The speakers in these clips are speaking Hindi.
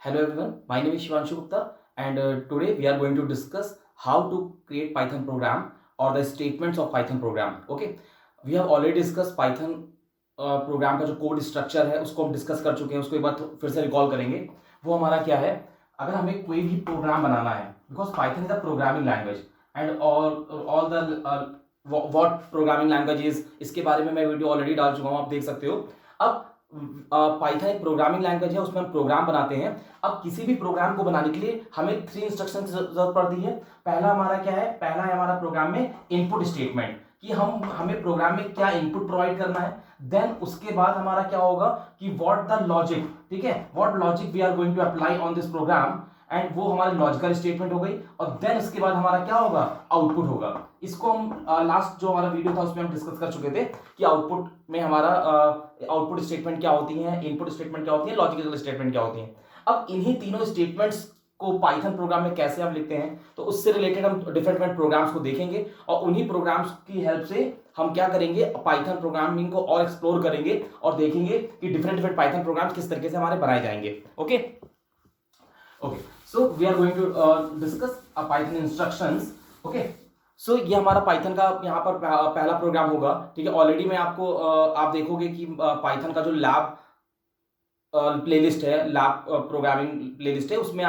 Hello everyone, my name is Shivanshu Gupta and today we are going to discuss how to create Python program or the statements of Python program. Okay, we have already discussed Python program का जो कोड स्ट्रक्चर है उसको हम डिस्कस कर चुके हैं, उसको एक बार फिर से रिकॉल करेंगे। वो हमारा क्या है, अगर हमें कोई भी प्रोग्राम बनाना है, because Python is a programming language and all the what programming language is, इसके बारे में मैं वीडियो ऑलरेडी डाल चुका हूँ, आप देख सकते हो। अब पाइथन एक प्रोग्रामिंग लैंग्वेज है, उसमें हम प्रोग्राम बनाते हैं। अब किसी भी प्रोग्राम को बनाने के लिए हमें 3 इंस्ट्रक्शन की जरूरत पड़ती है। पहला हमारा क्या है, पहला है हमारा प्रोग्राम में इनपुट स्टेटमेंट, कि हमें प्रोग्राम में क्या इनपुट प्रोवाइड करना है। देन उसके बाद हमारा क्या होगा कि व्हाट द लॉजिक, ठीक है, what logic we are going to apply on this program, and वो हमारी लॉजिकल स्टेटमेंट हो गई। और देन उसके बाद हमारा क्या होगा, आउटपुट होगा। इसको हम लास्ट जो हमारा वीडियो था उसमें हम डिस्कस कर चुके थे कि आउटपुट में हमारा आउटपुट स्टेटमेंट क्या होती है, इनपुट स्टेटमेंट क्या होती है, लॉजिकल स्टेटमेंट क्या होती है। अब इन्हीं तीनों स्टेटमेंट्स को पाइथन प्रोग्राम में कैसे हम लिखते हैं, तो उससे रिलेटेड हम डिफरेंट प्रोग्राम्स को देखेंगे और उन्हीं प्रोग्राम्स की हेल्प से हम क्या करेंगे, पाइथन प्रोग्रामिंग को और एक्सप्लोर करेंगे और देखेंगे कि डिफरेंट पाइथन प्रोग्राम्स किस तरीके से हमारे बनाए जाएंगे। Okay okay, so we are going to discuss Python instructions. Okay, so ये हमारा पाइथन का यहाँ पर पहला प्रोग्राम होगा। ठीक है, ऑलरेडी मैं आपको आप देखोगे कि पाइथन का जो लैब प्लेलिस्ट है, लैब प्रोग्रामिंग प्लेलिस्ट है, उसमें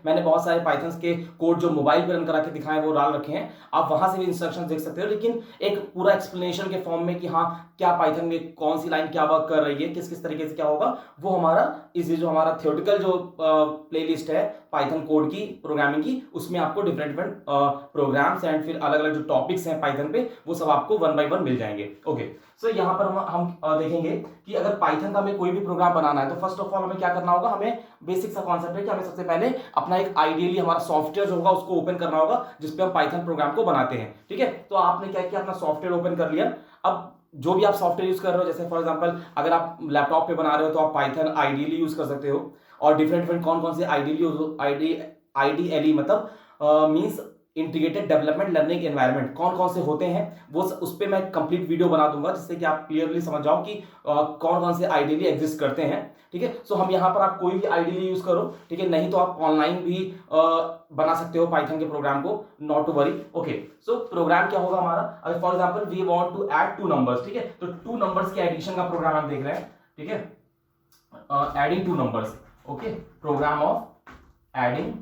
मैंने बहुत सारे पाइथन के कोड जो मोबाइल पर रन करा के दिखाए वो डाल रखे हैं। आप वहां से भी इंस्ट्रक्शंस देख सकते हो, लेकिन एक पूरा एक्सप्लेनेशन के फॉर्म में कि हाँ क्या पाइथन में कौन सी लाइन क्या वर्क कर रही है, किस किस तरीके से क्या होगा, वो हमारा जो हमारा थियोरेटिकल जो प्लेलिस्ट है पाइथन कोड की प्रोग्रामिंग की, उसमें आपको डिफरेंट प्रोग्राम्स एंड फिर अलग अलग जो टॉपिक्स हैं पाइथन पे वो सब आपको 1 बाय 1 मिल जाएंगे। ओके, सो यहाँ पर हम देखेंगे कि अगर पाइथन का हमें कोई भी प्रोग्राम बनाना है तो फर्स्ट ऑफ ऑल हमें क्या करना होगा, हमें बेसिक सा कॉन्सेप्ट है कि हमें सबसे पहले अपना एक आइडियली हमारा सॉफ्टवेयर जो होगा उसको ओपन करना होगा जिसपे हम पाइथन प्रोग्राम को बनाते हैं। ठीक है, तो आपने क्या किया, अपना सॉफ्टवेयर ओपन कर लिया। अब जो भी आप सॉफ्टवेयर यूज कर रहे हो, जैसे फॉर एग्जांपल अगर आप लैपटॉप पे बना रहे हो तो आप पाइथन आइडियली यूज कर सकते हो। और डिफरेंट कौन कौन से आईडीएलई मतलब means integrated development learning environment कौन कौन से होते हैं, वो उस पर मैं कंप्लीट वीडियो बना दूंगा जिससे कि आप क्लियरली समझ जाओ कि कौन कौन से आइडियली एग्जिस्ट करते हैं। ठीक है, सो हम यहाँ पर आप कोई भी आइडियली यूज करो, ठीक है, नहीं तो आप ऑनलाइन भी बना सकते हो पाइथन के प्रोग्राम को, not to worry. Okay, so program क्या होगा हमारा, अगर for example we want to add 2 numbers, ठीक है, तो 2 नंबर्स के एडिशन का प्रोग्राम हम देख रहे हैं। ठीक है, adding 2 numbers, okay, program of adding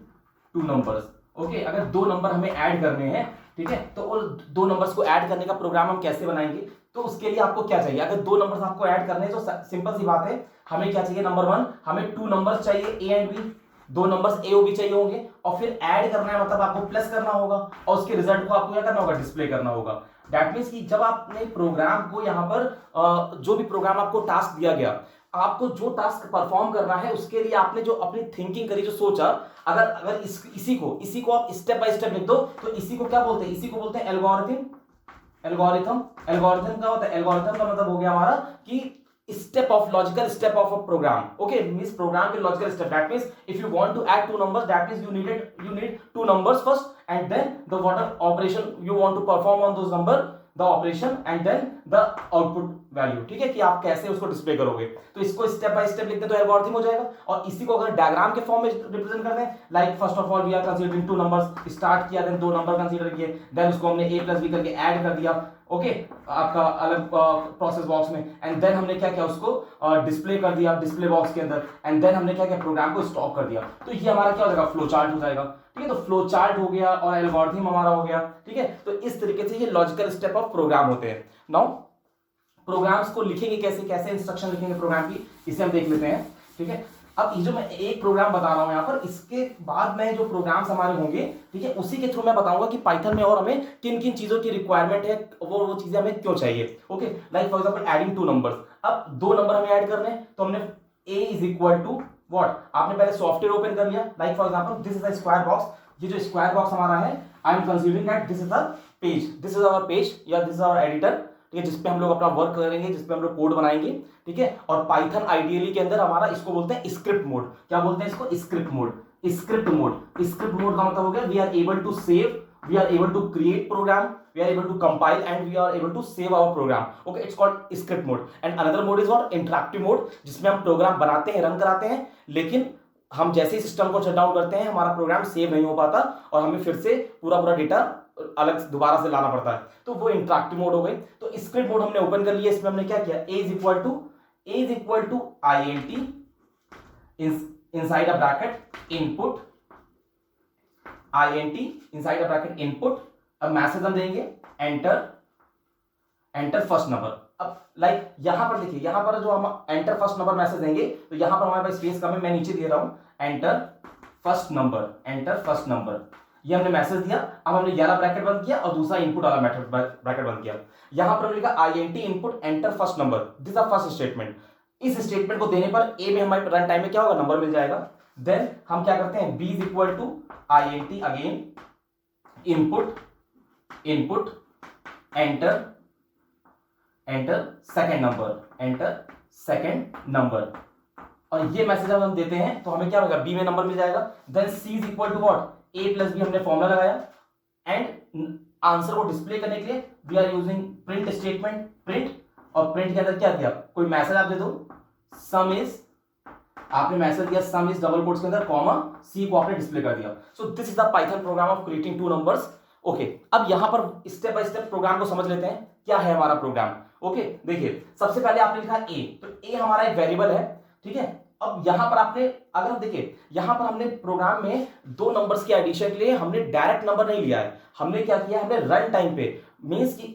2 numbers. Okay, अगर 2 नंबर हमें ऐड करने हैं, ठीक है, तो उन 2 नंबर्स को ऐड करने का प्रोग्राम हम कैसे बनाएंगे, तो उसके लिए आपको क्या चाहिए, अगर 2 नंबर्स आपको ऐड करने हैं तो सिंपल सी बात है, हमें क्या चाहिए, नंबर 1 हमें 2 नंबर्स चाहिए ए एंड बी, 2 नंबर्स ए और बी चाहिए होंगे, और फिर ऐड करना है मतलब आपको प्लस करना होगा और उसके रिजल्ट को आपको क्या करना होगा, डिस्प्ले करना होगा। दैट मीन्स कि जब आपने प्रोग्राम को यहाँ पर जो भी प्रोग्राम आपको टास्क दिया गया, आपको जो टास्क परफॉर्म करना है उसके लिए आपने जो अपनी थिंकिंग करी, जो सोचा, अगर इसी को आप स्टेप बाय स्टेप लिख दो तो इसी को क्या बोलते हैं, इसी को बोलते हैं एल्गोरिथम का होता है, एल्गोरिथम का मतलब हो गया हमारा कि logical step of a program. Okay, means program के logical step, that means if you want to add 2 numbers, that means you need 2 numbers first and then the whatever operation you want to perform on those number, the operation and then the output value। ठीक है, कि आप कैसे उसको डिस्प्ले करोगे, तो इसको स्टेप बाय स्टेप लिखते तो एल्गोरिथम हो जाएगा। और इसी को अगर डायग्राम के फॉर्म में रिप्रेजेंट करते हैं, like first of all we are considering 2 numbers, start किया, देन 2 नंबर कंसीडर किए, देन उसको हमने a प्लस बी करके ऐड कर दिया। ओके, आपका अलग प्रोसेस बॉक्स में, एंड देन हमने क्या किया, उसको डिस्प्ले कर दिया डिस्प्ले बॉक्स के अंदर, एंड देन हमने क्या किया, प्रोग्राम को स्टॉप कर दिया। तो ये हमारा क्या हो जाएगा, फ्लो चार्ट हो जाएगा। ठीक है, तो फ्लो चार्ट हो गया और एल्गोरिथम हमारा हो गया। ठीक है, तो इस तरीके से ये लॉजिकल स्टेप ऑफ प्रोग्राम होते हैं। नाउ प्रोग्राम्स को लिखेंगे कैसे, कैसे इंस्ट्रक्शन लिखेंगे प्रोग्राम की, इसे हम देख लेते हैं। ठीक है, अब ये जो मैं एक प्रोग्राम बता रहा हूं यहाँ पर, इसके बाद में जो प्रोग्राम्स हमारे होंगे, ठीक है, उसी के थ्रू मैं बताऊंगा कि पाइथन में और हमें किन किन चीजों की रिक्वायरमेंट है, वो चीजें हमें क्यों चाहिए। Okay, like for example adding 2 numbers, अब 2 नंबर हमें ऐड करने हैं, तो हमने a is equal to what, आपने पहले सॉफ्टवेयर ओपन कर लिया, like for example this is a square box, ये जो स्क्वायर बॉक्स हमारा है, I am considering that this is a page, this is our page या दिस इज आवर एडिटर। ठीक है, जिसपे हम लोग अपना वर्क करेंगे, जिसपे हम लोग कोड बनाएंगे। ठीक है, और पाइथन आइडियली के अंदर हमारा इसको बोलते हैं स्क्रिप्ट मोड। क्या बोलते हैं इसको, स्क्रिप्ट मोड का मतलब हो गया we are able to save, we are able to create program, we are able to compile and we are able to save our program. Okay, it's called script mode. And another mode is what, interactive mode, जिसमें हम प्रोग्राम बनाते हैं, रन कराते हैं, लेकिन हम जैसे ही सिस्टम को शट डाउन करते हैं हमारा प्रोग्राम सेव नहीं हो पाता और हमें फिर से पूरा डेटा अलग दोबारा से लाना पड़ता है। तो वो इंटरैक्टिव मोड हो गई। तो स्क्रिप्ट मोड हमने ओपन कर लिया। इसमें हमने क्या किया, A is equal to INT inside a bracket input, INT inside a bracket input. अब मैसेज हम देंगे एंटर फर्स्ट नंबर। अब लाइक यहां पर देखिए, यहां पर जो हम एंटर फर्स्ट नंबर मैसेज देंगे तो यहां पर हमारे पास स्पेस कम है, मैं नीचे दे रहा हूं एंटर फर्स्ट नंबर। ये हमने मैसेज दिया। अब हमने ये वाला ब्रैकेट बंद किया और दूसरा इनपुट वाला ब्रैकेट बंद किया। यहां पर हमने लिखा INT input enter first number, this is first statement. इस स्टेटमेंट को देने पर ए में हमारे रन टाइम में क्या होगा, नंबर मिल जाएगा। देन हम क्या करते हैं, B is equal to INT again input enter second number. और ये मैसेज जब हम देते हैं तो हमें क्या होगा, बी में नंबर मिल जाएगा। Then C is equal to what, A plus B हमने फॉर्मूला लगाया। एंड आंसर को डिस्प्ले करने के लिए we are using print statement, print. और प्रिंट के अंदर क्या दिया, कोई मैसेज आप दे दो, सम इज, आपने मैसेज दिया सम इज डबल कोट्स के अंदर कॉमा, सी को आपने डिस्प्ले कर दिया। So this is the Python programme of creating two numbers. Okay, अब यहां पर स्टेप बाय स्टेप प्रोग्राम को समझ लेते हैं क्या है हमारा प्रोग्राम। ओके, देखिए सबसे पहले आपने लिखा ए, तो ए हमारा एक वेरिएबल है, ठीक है। अब यहां पर आपने, अगर हम देखिए यहां पर हमने प्रोग्राम में दो नंबर्स के एडिशन के लिए हमने डायरेक्ट नंबर नहीं लिया है। हमने क्या किया, हमने रन टाइम पे, मींस कि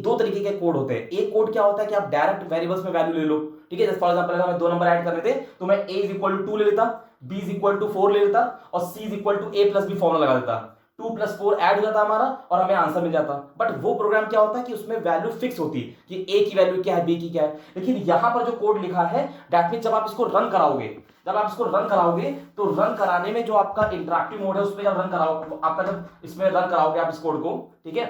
दो तरीके के कोड होते हैं। एक कोड क्या होता है कि आप डायरेक्ट वेरिएबल्स में वैल्यू ले लो, ठीक है। जैसे फॉर एग्जांपल अगर हमें दो नंबर ऐड करने थे तो मैं a इज इक्वल टू 2 ले लेता, b इज इक्वल टू 4 ले लेता और c is equal to a plus B formula लगा देता। 2 + 4 ऐड हो जाता हमारा और हमें आंसर मिल जाता। बट वो प्रोग्राम क्या होता है कि उसमें वैल्यू फिक्स होती कि a की वैल्यू क्या है, b की क्या है। लेकिन यहां पर जो कोड लिखा है दैट मींस जब आप इसको रन कराओगे, तो रन कराने में जो आपका इंटरैक्टिव मोड है उसमें जब रन कराओगे, आपका जब इसमें रन कराओगे आप इस कोड को, ठीक है,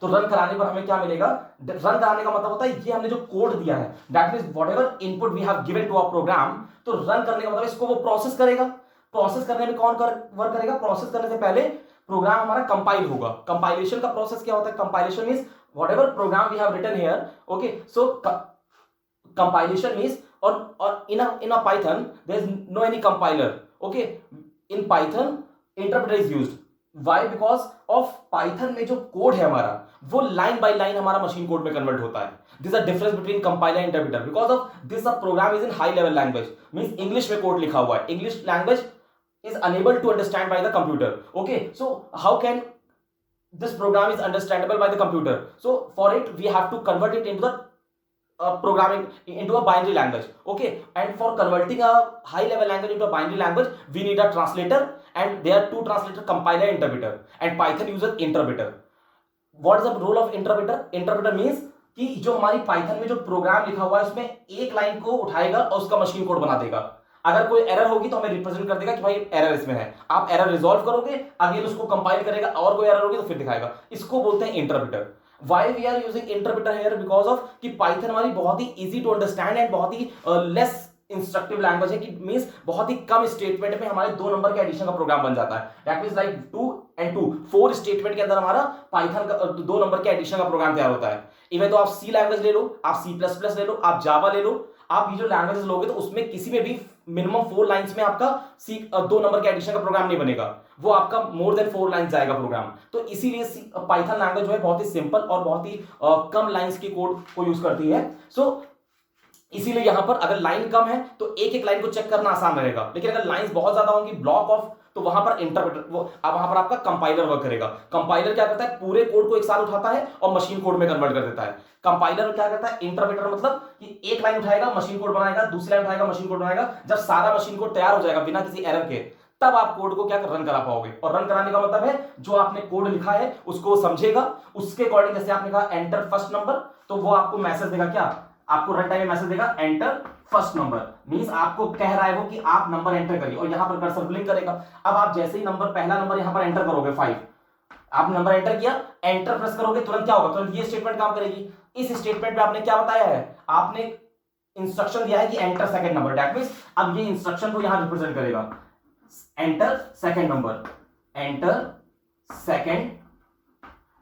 तो रन कराने पर हमें क्या मिलेगा, रन कराने का मतलब होता है ये हमने जो कोड दिया है that means whatever input we have given to a program, तो रन करने का मतलब इसको वो प्रोसेस करेगा। प्रोसेस करने में कौन वर्क करेगा, प्रोसेस करने से पहले प्रोग्राम हमारा कंपाइल होगा। कंपाइलेशन का प्रोसेस क्या होता है, compilation means whatever program we have written here, okay, so compilation means और in a Python there is no any compiler, okay, in Python interpreter is used, why, because of Python में जो कोड है हमारा वो लाइन बाय लाइन हमारा मशीन कोड में कन्वर्ट होता है। This are difference between compiler and interpreter, because of this a program is in high level language, means English में कोड लिखा हुआ है, English language is unable to understand by the computer, okay, so how can this program is understandable by the computer, so for it we have to convert it into the programming into a binary language, okay, and for converting a high level language into a binary language we need a translator, and there are two translators, compiler and interpreter, and Python uses interpreter. What is the role of interpreter means कि जो हमारी Python में जो प्रोग्राम लिखा हुआ है उसमें एक लाइन को उठाएगा और उसका मशीन कोड बना देगा। अगर कोई एरर होगी तो हमें रिप्रेजेंट कर देगा कि भाई एरर इसमें है, आप एरर रिजॉल्व करोगे, अगेन उसको कंपाइल करेगा, और कोई एरर होगी तो फिर दिखाएगा। इसको बोलते हैं interpreter. Why we are using interpreter here, because of कि पाइथन हमारी बहुत ही इजी टू अंडरस्टैंड एंड बहुत ही लेस इंस्ट्रक्टिव लैंग्वेज है, कि मींस बहुत ही कम स्टेटमेंट में हमारे दो नंबर के एडिशन का प्रोग्राम बन जाता है। That means like 2 and 2 4 statement के अंदर हमारा पाइथन का दो नंबर के एडिशन का प्रोग्राम तैयार होता है। इवन तो आप सी लैंग्वेज ले लो, आप C++ ले लो, आप जावा ले लो, आप ये जो लैंग्वेजेस लोगे तो उसमें किसी में भी मिनिमम 4 लाइंस में आपका दो नंबर के एडिशन का प्रोग्राम नहीं बनेगा, वो आपका मोर देन 4 लाइंस जाएगा प्रोग्राम। तो इसीलिए पाइथन लैंग्वेज जो है बहुत ही सिंपल और बहुत ही कम लाइंस के कोड को यूज करती है। सो इसीलिए यहां पर अगर लाइन कम है तो एक एक लाइन को चेक करना आसान रहेगा, लेकिन अगर लाइंस बहुत ज्यादा होंगी, ब्लॉक ऑफ, तो वहां पर इंटरप्रेटर वहां पर आपका कंपाइलर वर्क करेगा। कंपाइलर क्या करता है, पूरे कोड को एक साथ उठाता है और मशीन कोड में कन्वर्ट कर देता है। कंपाइलर क्या करता है, इंटरप्रेटर मतलब कि एक लाइन उठाएगा मशीन कोड बनाएगा, दूसरी लाइन उठाएगा मशीन कोड बनाएगा। जब सारा मशीन कोड तैयार हो जाएगा बिना किसी एरर के, तब आप कोड को क्या रन करा पाओगे। और रन कराने का मतलब है जो आपने कोड लिखा है उसको समझेगा, उसके अकॉर्डिंग, जैसे आपने कहा एंटर फर्स्ट नंबर, तो वो आपको मैसेज देगा, क्या आपको रन टाइम में मैसेज देगा एंटर फर्स्ट नंबर, मींस आपको कह रहा है वो कि आप नंबर एंटर करिए, और यहां पर कर्सर ब्लिंक करेगा। अब आप जैसे ही पहला नंबर यहां पर एंटर करोगे 5, आप नंबर एंटर किया, एंटर प्रेस करोगे, तुरंत क्या होगा, तुरंत ये स्टेटमेंट काम करेगी। इस स्टेटमेंट में आपने क्या बताया है, आपने इंस्ट्रक्शन दिया है कि enter second number, that means अब ये इंस्ट्रक्शन को यहां रिप्रेजेंट करेगा, enter second number, enter second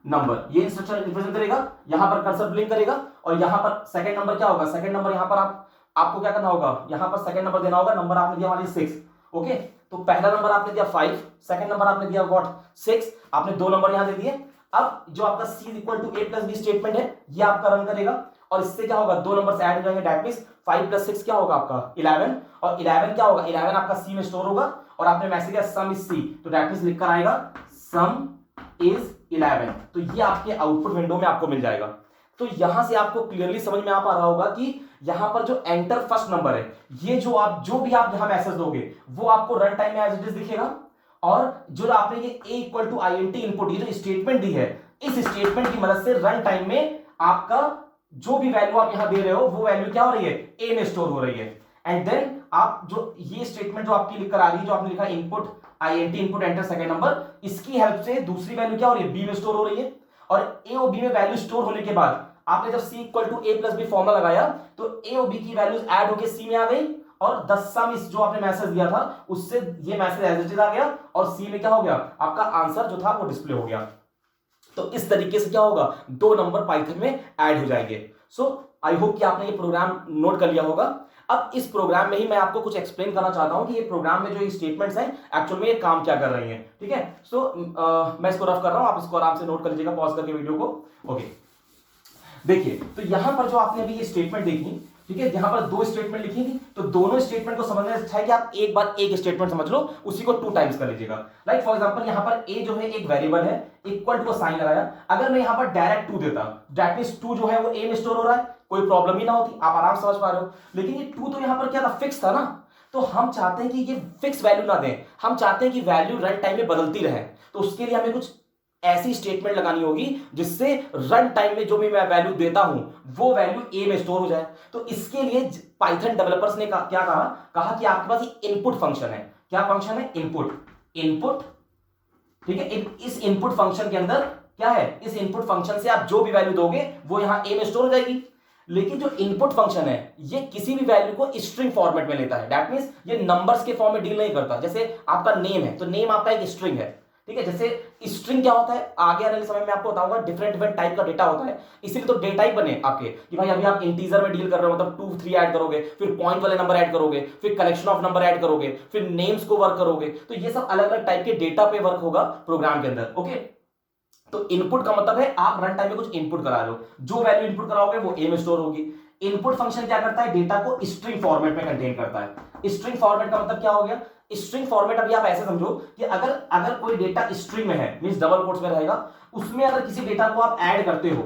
number, ये इंस्ट्रक्शन रिप्रेजेंट करेगा। यहां पर कर्सर ब्लिंक करेगा और यहां पर सेकंड नंबर क्या होगा, सेकंड नंबर यहां पर आप आपको क्या करना होगा, यहां पर सेकंड नंबर देना होगा, नंबर आपने दिया हमारी 6, ओके। तो पहला नंबर आपने दिया 5, सेकंड नंबर आपने दिया व्हाट 6, आपने 2 नंबर यहां दे दिए। अब जो आपका c equal to a plus b statement है ये आपका रन करेगा और इससे क्या होगा, 2 नंबर ऐड हो जाएंगे, दैट मींस 5 प्लस 6 क्या होगा आपका 11, और 11 क्या होगा, 11 आपका c में स्टोर होगा और आपने मैसेज किया सम इज c, तो दैट मींस लिखकर आएगा सम इज 11। तो ये आपके आउटपुट विंडो में आपको मिल जाएगा। तो यहां से आपको क्लियरली समझ में आ पा रहा होगा कि यहां पर जो एंटर फर्स्ट नंबर है, ये जो भी आप यहां मैसेज दोगे वो आपको रन टाइम में एज इट इज दिखेगा, और जो आपने ये a equal to INT input ये जो स्टेटमेंट दी है, इस स्टेटमेंट की मदद से रन टाइम में आपका जो भी वैल्यू आप यहां दे रहे हो वो वैल्यू क्या हो रही है, a में स्टोर हो रही है। एंड देन आप जो ये स्टेटमेंट जो आपकी लिख कर आ रही है, जो आपने लिखा input INT input enter second number, इसकी हेल्प से दूसरी वैल्यू क्या हो रही है, b में स्टोर हो रही है। और a और b में वैल्यू स्टोर होने के बाद आपने जब c equal to a plus b formula लगाया तो a और b की वैल्यूज ऐड होकर c में आ गई, और द सम इस जो आपने मैसेज दिया था उससे ये मैसेज एज इट इज आ गया, और सी में क्या हो गया, आपका आंसर जो था वो डिस्प्ले हो गया। तो इस तरीके से क्या होगा, 2 नंबर पाइथन में ऐड हो जाएंगे। सो आई होप कि आपने ये प्रोग्राम नोट कर लिया होगा। अब इस प्रोग्राम में ही मैं आपको कुछ एक्सप्लेन करना चाहता हूं कि ये प्रोग्राम में जो ये स्टेटमेंट्स हैं एक्चुअल में ये काम क्या कर रही हैं, ठीक है। सो मैं इसको रफ कर रहा हूं, आप इसको आराम से नोट कर लीजिएगा पॉज करके वीडियो को, ओके। देखिए, तो यहां पर जो आपने अभी ये स्टेटमेंट देखी, ठीक है, यहां पर 2 स्टेटमेंट लिखी थी, तो दोनों स्टेटमेंट को समझने से अच्छा है कि आप एक बार एक स्टेटमेंट समझ लो, उसी को 2 टाइम्स कर लीजिएगा। लाइक फॉर एग्जांपल यहां पर a जो है एक वेरिएबल है, इक्वल टू को साइन लगाया, अगर मैं यहां पर डायरेक्ट 2 देता, दैट मींस 2 जो है वो a में स्टोर हो रहा है, कोई प्रॉब्लम ही ना होती, आप आराम से समझ पा रहे हो। लेकिन ये 2 तो यहां पर क्या था, फिक्स था ना, तो हम चाहते हैं कि ये फिक्स वैल्यू ना दें, हम चाहते हैं कि वैल्यू रन टाइम में बदलती रहे। तो उसके लिए हमें कुछ ऐसी स्टेटमेंट लगानी होगी जिससे रन टाइम में जो भी मैं वैल्यू देता हूं वो वैल्यू a में स्टोर हो जाए। तो इसके लिए पाइथन डेवलपर्स ने क्या कहा कि आपके पास इनपुट फंक्शन है। क्या फंक्शन है, इनपुट, ठीक है। इस इनपुट फंक्शन के अंदर क्या है, इस इनपुट फंक्शन से आप जो भी वैल्यू दोगे वो यहां a में स्टोर हो जाएगी। लेकिन जो इनपुट फंक्शन है ये किसी भी वैल्यू को स्ट्रिंग फॉर्मेट में लेता है, दैट मींस ये नंबर्स के फॉर्म में डील नहीं करता। जैसे आपका नेम है, तो नेम आपका एक स्ट्रिंग है, ठीक है। जैसे स्ट्रिंग क्या होता है, आगे आने वाले समय में आपको बताऊंगा, डिफरेंट टाइप का डेटा होता है, इसीलिए तो डेटा टाइप बने आपके कि भाई अभी आप इंटीजर में डील कर रहे हो, मतलब 2 3 ऐड करोगे, फिर पॉइंट वाले नंबर ऐड करोगे, फिर कलेक्शन ऑफ नंबर ऐड करोगे, फिर नेम्स को वर्क करोगे, तो ये सब अलग अलग टाइप के डेटा पे वर्क होगा प्रोग्राम के अंदर, ओके। तो इनपुट का मतलब है आप रन टाइम में कुछ इनपुट करा लो, जो वैल्यू इनपुट कराओगे वो a में स्टोर होगी। इनपुट फंक्शन क्या करता है, डेटा को स्ट्रिंग फॉर्मेट में कंटेन करता है। स्ट्रिंग फॉर्मेट का मतलब क्या हो गया, स्ट्रिंग फॉर्मेट अभी आप ऐसे समझो कि अगर कोई डेटा स्ट्रिंग में है, मींस डबल कोट्स में रहेगा, उसमें अगर किसी डेटा को आप ऐड करते हो,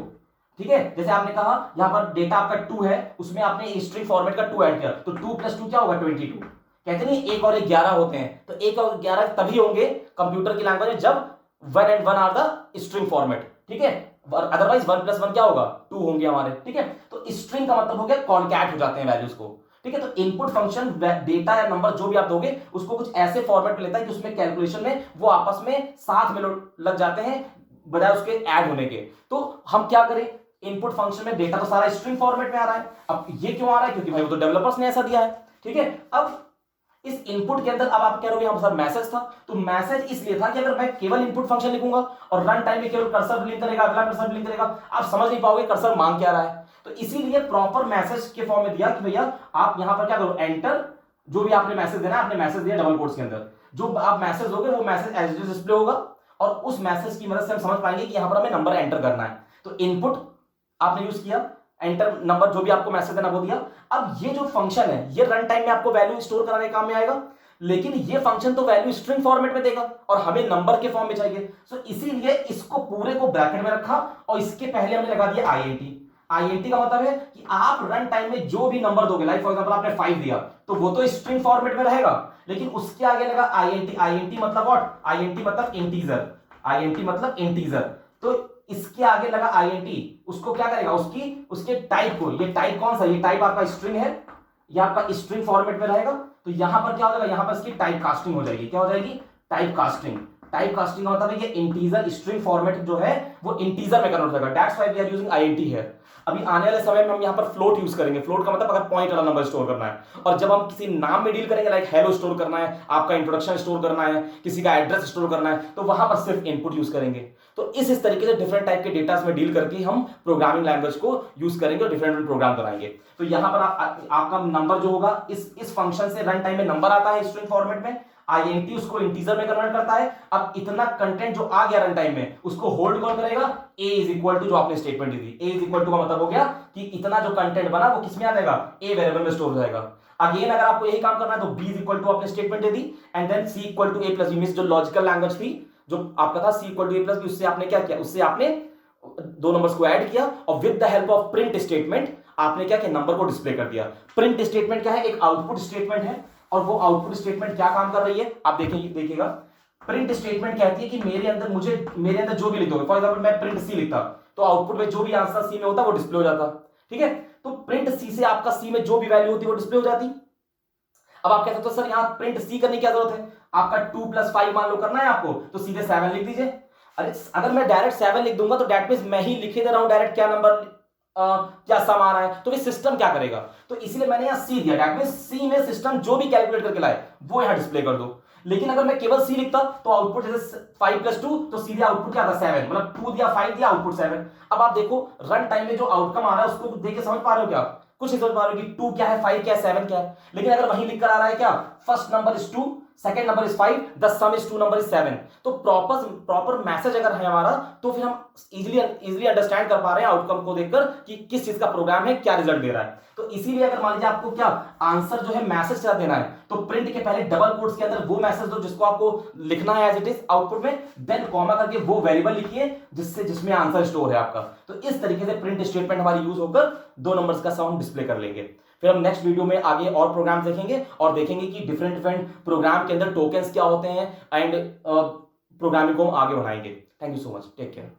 ठीक है, जैसे आपने कहा यहां पर डेटा आपका 2 है, उसमें आपने स्ट्रिंग फॉर्मेट का 2 ऐड किया, तो 2 + 2 क्या होगा 22। कहते नहीं 1 और 1 11 होते हैं, तो 1 और 11 तभी होंगे कंप्यूटर की लैंग्वेज में जब 1 and 1 are the string format, ठीक है। अदरवाइज 1 + 1 क्या होगा 2 होंगे हमारे, ठीक है। तो स्ट्रिंग का मतलब हो गया कॉन्कैट हो जाते हैं वैल्यूज को, ठीक है। तो इनपुट फंक्शन डेटा या नंबर जो भी आप दोगे उसको कुछ ऐसे फॉर्मेट में लेता है कि उसमें कैलकुलेशन में वो आपस में साथ में लग जाते हैं बजाय उसके ऐड होने के। तो हम क्या करें, इनपुट फंक्शन में डेटा तो सारा स्ट्रिंग फॉर्मेट में आ रहा है। अब ये क्यों आ रहा है, क्योंकि भाई वो तो डेवलपर्स ने ऐसा दिया है, ठीक है। अब इस इनपुट के अंदर अब आप कह रहे हो यहां पर मैसेज था, तो मैसेज इसलिए था कि अगर मैं केवल इनपुट फंक्शन लिखूंगा और रन टाइम में केवल कर्सर ब्लिंक करेगा, अगला कर्सर ब्लिंक करेगा, आप समझ नहीं पाओगे कर्सर मांग क्या रहा है। तो इसीलिए प्रॉपर मैसेज के फॉर्म में दिया कि भैया आप यहां पर क्या करो, एंटर, जो भी आपने मैसेज देना है, आपने मैसेज दिया डबल कोट्स के अंदर, जो आप मैसेज दोगे वो message as it is display होगा, और उस मैसेज की मदद से हम समझ पाएंगे कि यहां पर हमें नंबर एंटर करना है। तो इनपुट आपने यूज किया, एंटर नंबर, जो भी आपको मैसेज देना वो दिया। अब ये जो फंक्शन है ये रन टाइम में आपको वैल्यू स्टोर कराने के काम में आएगा, लेकिन ये फंक्शन तो वैल्यू स्ट्रिंग फॉर्मेट में देगा और हमें नंबर के फॉर्म में चाहिए। सो इसीलिए इसको पूरे को ब्रैकेट में रखा और इसके पहले हमने लगा दिया INT का मतलब है कि आप रन टाइम में जो भी नंबर दोगे, लाइक फॉर एग्जांपल आपने 5 दिया तो वो तो स्ट्रिंग फॉर्मेट में रहेगा, लेकिन उसके आगे लगा INT मतलब व्हाट, INT मतलब इंटीजर, तो इसके आगे लगा INT, उसको क्या करेगा, उसके टाइप को, ये टाइप कौन सा, ये टाइप आपका स्ट्रिंग है, ये आपका स्ट्रिंग फॉर्मेट में रहेगा, तो यहां पर क्या हो जाएगा, यहां पर इसकी टाइप कास्टिंग हो जाएगी। क्या हो जाएगी, टाइप कास्टिंग का मतलब है ये इंटीजर स्ट्रिंग फॉर्मेट जो है वो इंटीजर में कन्वर्ट हो जाएगा, that's why we are using INT here. अभी आने वाले समय में हम यहाँ पर फ्लोट यूज करेंगे। फ्लोट का मतलब अगर पॉइंट वाला नंबर स्टोर करना है, और जब हम किसी नाम में डील करेंगे, लाइक हेलो स्टोर करना है, आपका इंट्रोडक्शन स्टोर करना है, किसी का एड्रेस स्टोर करना है, तो वहां पर सिर्फ इनपुट यूज करेंगे। तो इस तरीके से डिफरेंट टाइप के डेटा में डील करके हम प्रोग्रामिंग लैंग्वेज को यूज करेंगे और डिफरेंट प्रोग्राम बनाएंगे। तो यहां पर आपका नंबर जो होगा इस फंक्शन से रन टाइम में नंबर आता है स्ट्रिंग फॉर्मेट में, INT उसको इंटीजर में कन्वर्ट करता है। अब इतना कंटेंट जो आ गया रन टाइम में उसको होल्ड कौन करेगा, a इज इक्वल टू जो आपने स्टेटमेंट दी थी, a इज इक्वल टू का मतलब हो गया कि इतना जो कंटेंट बना वो किसमें आ जाएगा, a वेरिएबल में स्टोर हो जाएगा। अगेन अगर आपको यही काम करना है तो b इज इक्वल टू आपने स्टेटमेंट दे दी and then c equal to a plus b, जो लॉजिकल लैंग्वेज थी जो आपका था c equal to a plus b, उससे आपने क्या किया, उससे आपने दो नंबर्स को ऐड किया और with the help of print statement आपने क्या किया, नंबर को डिस्प्ले कर दिया। प्रिंट स्टेटमेंट क्या है, एक आउटपुट स्टेटमेंट है, और वो आउटपुट स्टेटमेंट क्या काम कर रही है आप देखिएगा। प्रिंट स्टेटमेंट कहती है कि मेरे अंदर जो भी लिख दोगे, फॉर एग्जांपल मैं प्रिंट सी लिखता तो आउटपुट में जो भी आंसर सी में होता वो डिस्प्ले हो जाता, ठीक है। तो प्रिंट सी से आपका सी में जो भी वैल्यू होती है वो डिस्प्ले हो जाती। अब आप कह सकते हो सर यहाँ प्रिंट सी करने की क्या जरूरत है, आपका 2 + 5 मान लो करना है आपको, तो सीधे 7 लिख दीजिए। अरे अगर मैं डायरेक्ट 7 लिख दूंगा तो दैट मींस मैं ही लिखे दे रहा हूं डायरेक्ट क्या नंबर क्या सम आ रहा है, तो ये सिस्टम क्या करेगा, तो इसलिए मैंने यहां सी दिया, दैट मींस सी में सिस्टम जो भी कैलकुलेट करके लाए वो यहां डिस्प्ले कर दो। लेकिन अगर मैं केवल सी लिखता तो आउटपुट जैसे 5 + 2 तो सीधे आउटपुट क्या आता 7, मतलब 2 दिया 5 दिया आउटपुट 7। अब आप देखो रन टाइम में जो आउटकम आ रहा है उसको देख के समझ पा रहे हो क्या, कुछ नहीं समझ पा रहे हो कि 2 क्या है, 5 क्या है, 7 क्या है। लेकिन अगर वहीं लिखकर आ रहा है क्या, first number is 2, second number is 5, the some is 2 number is 7, तो प्रॉपर मैसेज अगर है हमारा तो फिर हम इजीली अंडरस्टैंड कर पा रहे हैं आउटकम को देखकर कि किस चीज का प्रोग्राम है, क्या रिजल्ट दे रहा है। तो इसीलिए अगर मान लीजिए आपको क्या आंसर जो है मैसेज क्या देना है, तो प्रिंट के पहले डबल कोट्स के अंदर वो मैसेज दो जिसको आपको लिखना है एज इट इज आउटपुट में, देन कॉमा करके वो वेरिएबल लिखिए जिसमें आंसर स्टोर है आपका। तो इस तरीके से प्रिंट स्टेटमेंट हमारी यूज होकर दो नंबर्स का सम डिस्प्ले कर लेंगे। फिर हम नेक्स्ट वीडियो में आगे और प्रोग्राम देखेंगे और देखेंगे कि डिफरेंट प्रोग्राम के अंदर टोकन्स क्या होते हैं एंड प्रोग्रामिंग को हम आगे बढ़ाएंगे। Thank you so much, take care.